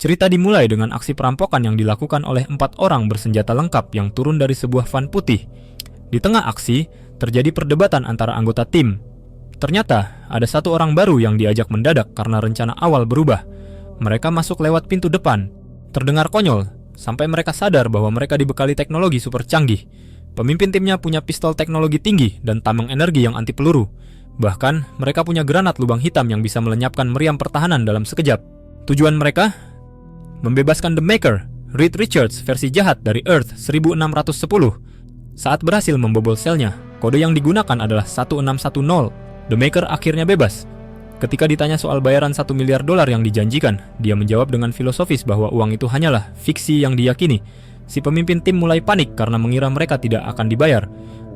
Cerita dimulai dengan aksi perampokan yang dilakukan oleh 4 orang bersenjata lengkap yang turun dari sebuah van putih. Di tengah aksi, terjadi perdebatan antara anggota tim. Ternyata, ada satu orang baru yang diajak mendadak karena rencana awal berubah. Mereka masuk lewat pintu depan. Terdengar konyol, sampai mereka sadar bahwa mereka dibekali teknologi super canggih. Pemimpin timnya punya pistol teknologi tinggi dan tameng energi yang anti peluru. Bahkan, mereka punya granat lubang hitam yang bisa melenyapkan meriam pertahanan dalam sekejap. Tujuan mereka? Membebaskan The Maker, Reed Richards versi jahat dari Earth 1610. Saat berhasil membobol selnya, kode yang digunakan adalah 1610. The Maker akhirnya bebas. Ketika ditanya soal bayaran $1 miliar yang dijanjikan, dia menjawab dengan filosofis bahwa uang itu hanyalah fiksi yang diyakini. Si pemimpin tim mulai panik karena mengira mereka tidak akan dibayar.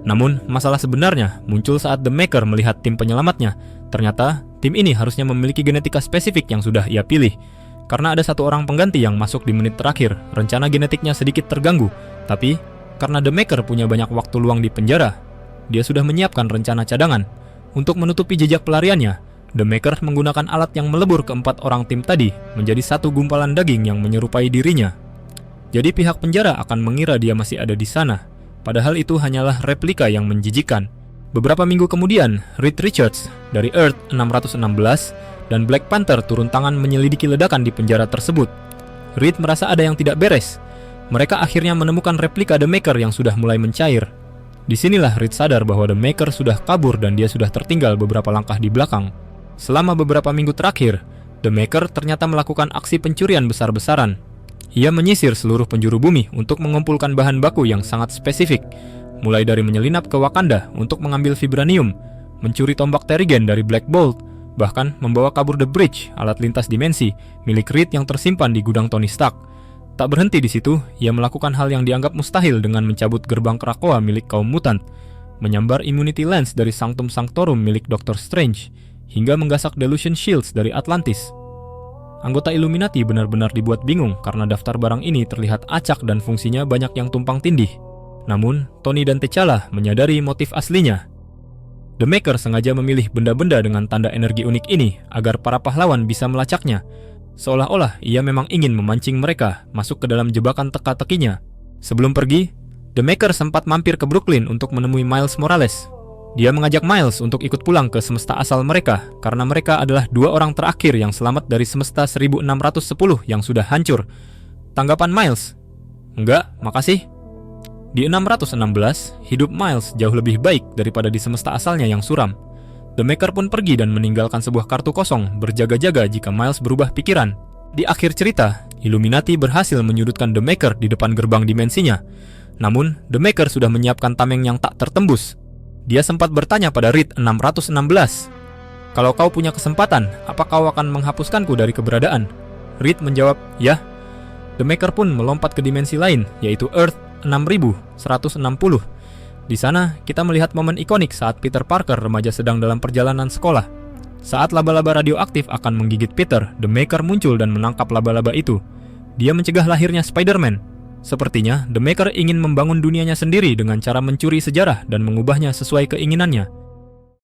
Namun, masalah sebenarnya muncul saat The Maker melihat tim penyelamatnya. Ternyata, tim ini harusnya memiliki genetika spesifik yang sudah ia pilih. Karena ada satu orang pengganti yang masuk di menit terakhir, rencana genetiknya sedikit terganggu. Tapi, karena The Maker punya banyak waktu luang di penjara, dia sudah menyiapkan rencana cadangan. Untuk menutupi jejak pelariannya, The Maker menggunakan alat yang melebur ke 4 orang tim tadi menjadi satu gumpalan daging yang menyerupai dirinya. Jadi pihak penjara akan mengira dia masih ada di sana, padahal itu hanyalah replika yang menjijikkan. Beberapa minggu kemudian, Reed Richards dari Earth 616 dan Black Panther turun tangan menyelidiki ledakan di penjara tersebut. Reed merasa ada yang tidak beres. Mereka akhirnya menemukan replika The Maker yang sudah mulai mencair. Disinilah Reed sadar bahwa The Maker sudah kabur dan dia sudah tertinggal beberapa langkah di belakang. Selama beberapa minggu terakhir, The Maker ternyata melakukan aksi pencurian besar-besaran. Ia menyisir seluruh penjuru bumi untuk mengumpulkan bahan baku yang sangat spesifik, mulai dari menyelinap ke Wakanda untuk mengambil vibranium, mencuri tombak Terrigen dari Black Bolt, bahkan membawa kabur The Bridge, alat lintas dimensi, milik Reed yang tersimpan di gudang Tony Stark. Tak berhenti di situ, ia melakukan hal yang dianggap mustahil dengan mencabut gerbang Krakoa milik kaum mutant, menyambar Immunity Lens dari Sanctum Sanctorum milik Doctor Strange, hingga menggasak Delusion Shields dari Atlantis. Anggota Illuminati benar-benar dibuat bingung karena daftar barang ini terlihat acak dan fungsinya banyak yang tumpang tindih. Namun, Tony dan T'Challa menyadari motif aslinya. The Maker sengaja memilih benda-benda dengan tanda energi unik ini agar para pahlawan bisa melacaknya, seolah-olah ia memang ingin memancing mereka masuk ke dalam jebakan teka-tekinya. Sebelum pergi, The Maker sempat mampir ke Brooklyn untuk menemui Miles Morales. Dia mengajak Miles untuk ikut pulang ke semesta asal mereka karena mereka adalah 2 orang terakhir yang selamat dari semesta 1610 yang sudah hancur. Tanggapan Miles? Enggak, makasih. Di 616, hidup Miles jauh lebih baik daripada di semesta asalnya yang suram. The Maker pun pergi dan meninggalkan sebuah kartu kosong berjaga-jaga jika Miles berubah pikiran. Di akhir cerita, Illuminati berhasil menyudutkan The Maker di depan gerbang dimensinya. Namun, The Maker sudah menyiapkan tameng yang tak tertembus. Dia sempat bertanya pada Reed 616, "Kalau kau punya kesempatan, apa kau akan menghapuskanku dari keberadaan?" Reed menjawab, "Ya." The Maker pun melompat ke dimensi lain, yaitu Earth 6160. Di sana, kita melihat momen ikonik saat Peter Parker remaja sedang dalam perjalanan sekolah. Saat laba-laba radioaktif akan menggigit Peter, The Maker muncul dan menangkap laba-laba itu. Dia mencegah lahirnya Spider-Man. Sepertinya, The Maker ingin membangun dunianya sendiri dengan cara mencuri sejarah dan mengubahnya sesuai keinginannya.